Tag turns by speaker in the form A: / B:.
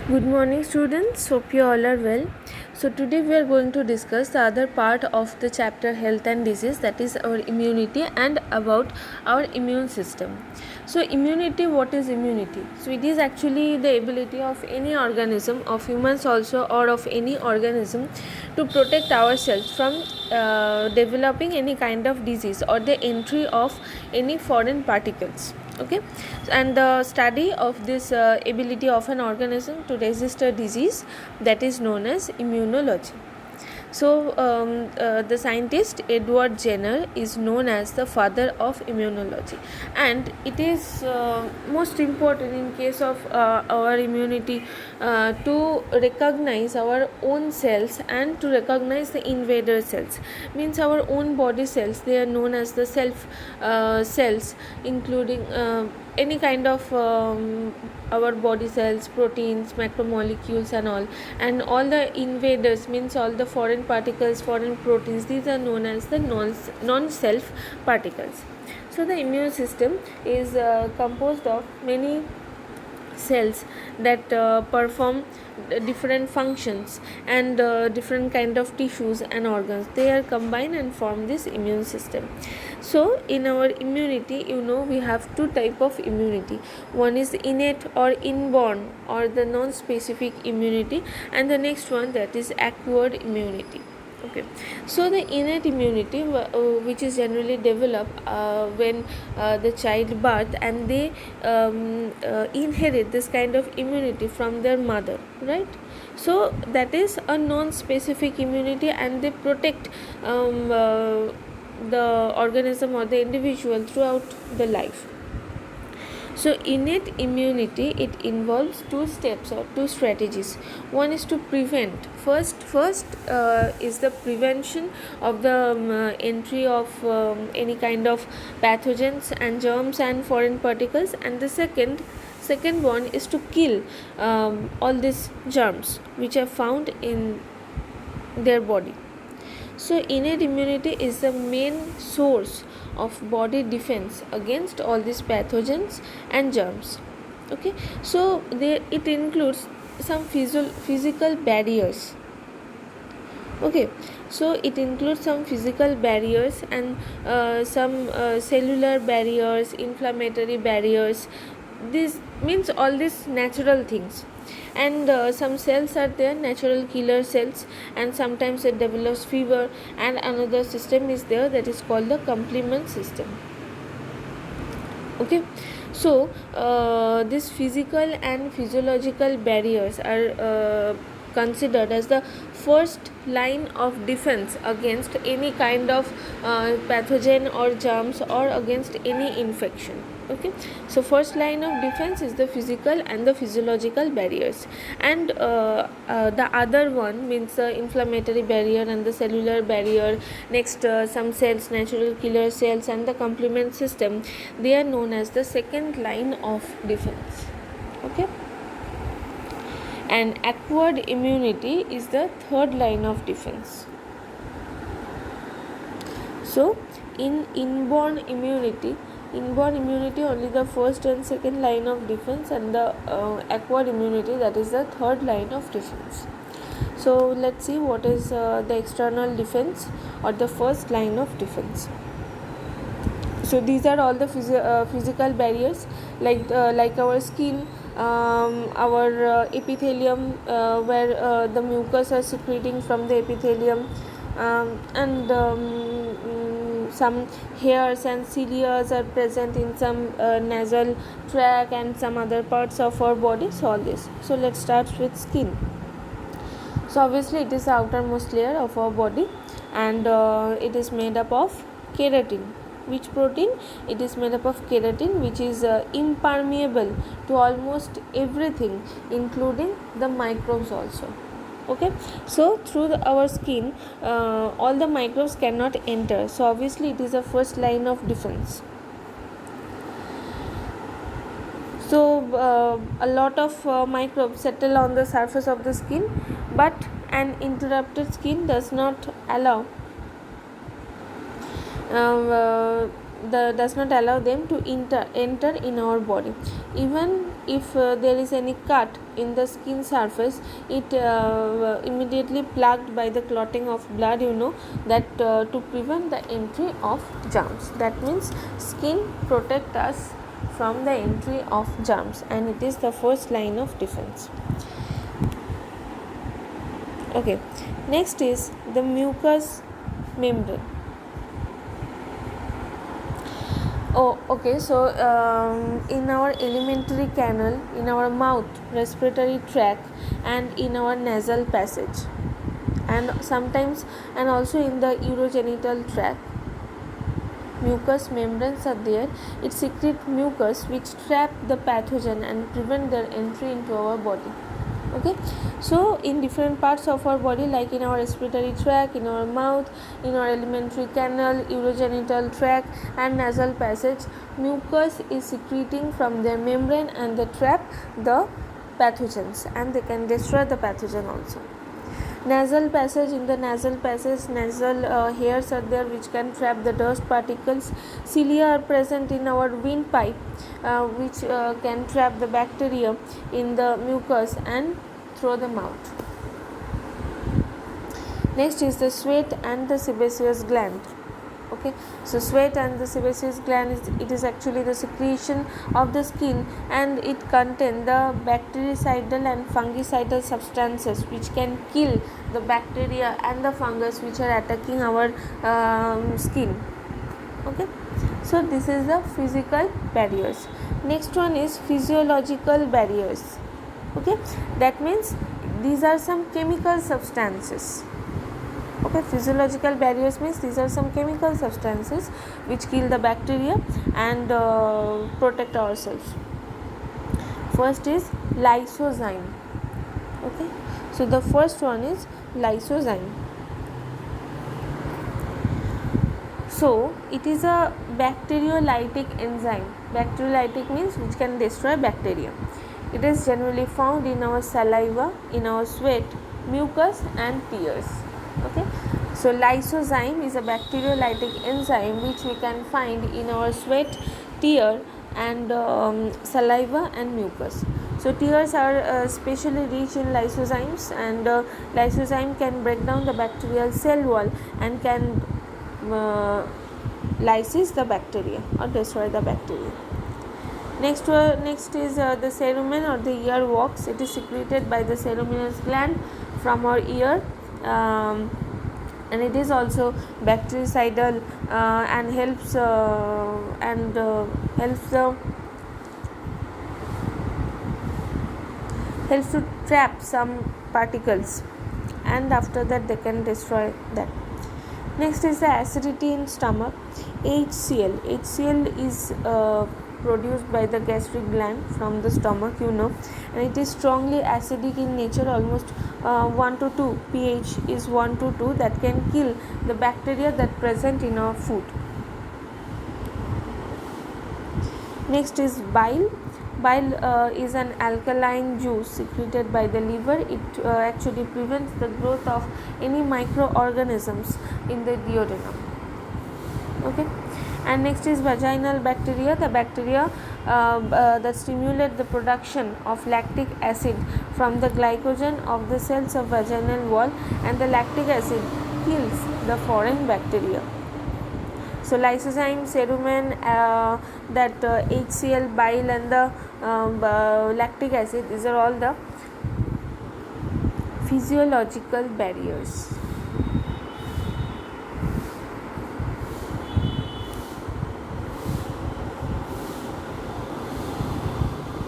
A: Good morning, students. Hope you all are well. So, today we are going to discuss the other part of the chapter Health and Disease, that is our immunity and about our immune system. So, immunity, what is immunity? So, it is actually the ability of any organism, of humans also, or of any organism to protect ourselves from developing any kind of disease or the entry of any foreign particles. Okay, and the study of this ability of an organism to resist a disease, that is known as immunology. So the scientist Edward Jenner is known as the father of immunology, and it is most important in case of our immunity to recognize our own cells and to recognize the invader cells. Means our own body cells, they are known as the self cells, including any kind of our body cells, proteins, macromolecules and all the invaders, means all the foreign particles, foreign proteins, these are known as the non-self particles. So the immune system is composed of many cells that perform different functions, and different kind of tissues and organs, they are combined and form this immune system. So in our immunity, we have two type of immunity. One is innate or inborn or the non-specific immunity, and the next one, that is acquired immunity. Okay, so the innate immunity, which is generally developed when the child birth, and they inherit this kind of immunity from their mother, right? So that is a non-specific immunity, and they protect the organism or the individual throughout the life. So innate immunity, it involves two steps or two strategies. One is to prevent. First is the prevention of the entry of any kind of pathogens and germs and foreign particles, and the second one is to kill all these germs which are found in their body. So innate immunity is the main source of body defense against all these pathogens and germs. Okay, so it includes some physical barriers. Okay, so it includes some physical barriers and some cellular barriers, inflammatory barriers. This means all these natural things, and some cells are there, natural killer cells, and sometimes it develops fever, and another system is there, that is called the complement system. Okay, so these physical and physiological barriers are considered as the first line of defense against any kind of pathogen or germs or against any infection. Okay, so first line of defense is the physical and the physiological barriers, and the other one means the inflammatory barrier and the cellular barrier. Next, some cells, natural killer cells, and the complement system, they are known as the second line of defense. Okay, and acquired immunity is the third line of defense. So in inborn immunity only the first and second line of defense, and the acquired immunity, that is the third line of defense. So let's see what is the external defense or the first line of defense. So these are all the physical barriers, like our skin, our epithelium, where the mucus are secreting from the epithelium, and some hairs and cilia are present in some nasal tract and some other parts of our body. So all this. So let's start with skin. So obviously it is the outermost layer of our body, and it is made up of keratin. Which protein? It is made up of keratin, which is impermeable to almost everything, including the microbes also. Okay, so through our skin, all the microbes cannot enter. So obviously it is a first line of defense. So a lot of microbes settle on the surface of the skin, but an interrupted skin does not allow does not allow them to enter in our body. Even if there is any cut in the skin surface, it immediately plugged by the clotting of blood, that to prevent the entry of germs. That means skin protect us from the entry of germs, and it is the first line of defense. Okay, next is the mucous membrane. So in our alimentary canal, in our mouth, respiratory tract, and in our nasal passage, and sometimes and also in the urogenital tract, mucous membranes are there. It secretes mucus which trap the pathogen and prevent their entry into our body. Okay, so in different parts of our body, like in our respiratory tract, in our mouth, in our alimentary canal, urogenital tract, and nasal passage, mucus is secreting from their membrane, and they trap the pathogens, and they can destroy the pathogen also. Nasal passage, in the nasal passage, nasal hairs are there which can trap the dust particles. Cilia are present in our windpipe, which can trap the bacteria in the mucus and throw them out. Next is the sweat and the sebaceous gland. Okay, so sweat and the sebaceous gland is actually the secretion of the skin, and it contains the bactericidal and fungicidal substances which can kill the bacteria and the fungus which are attacking our skin. Okay, so this is the physical barriers. Next one is physiological barriers. Okay, that means these are some chemical substances. Okay, physiological barriers means these are some chemical substances which kill the bacteria and protect ourselves. First is lysozyme. Okay, so the first one is lysozyme. So it is a bacteriolytic enzyme. Bacteriolytic means which can destroy bacteria. It is generally found in our saliva, in our sweat, mucus, and tears. Okay, so lysozyme is a bacteriolytic enzyme which we can find in our sweat, tear, and saliva and mucus. So tears are especially rich in lysozymes, and lysozyme can break down the bacterial cell wall and can lysis the bacteria or destroy the bacteria. Next is the cerumen or the ear wax. It is secreted by the ceruminous gland from our ear, and it is also bactericidal and helps to trap some particles, and after that they can destroy that. Next is the acidity in stomach. HCl. HCl is produced by the gastric gland from the stomach, and it is strongly acidic in nature, almost 1 to 2. pH is 1 to 2, that can kill the bacteria that present in our food. Next is bile. Bile is an alkaline juice secreted by the liver. It actually prevents the growth of any microorganisms in the duodenum. Okay, and next is vaginal bacteria. The bacteria that stimulate the production of lactic acid from the glycogen of the cells of vaginal wall, and the lactic acid kills the foreign bacteria. So lysozyme, cerumen, that HCl, bile, and the lactic acid, these are all the physiological barriers.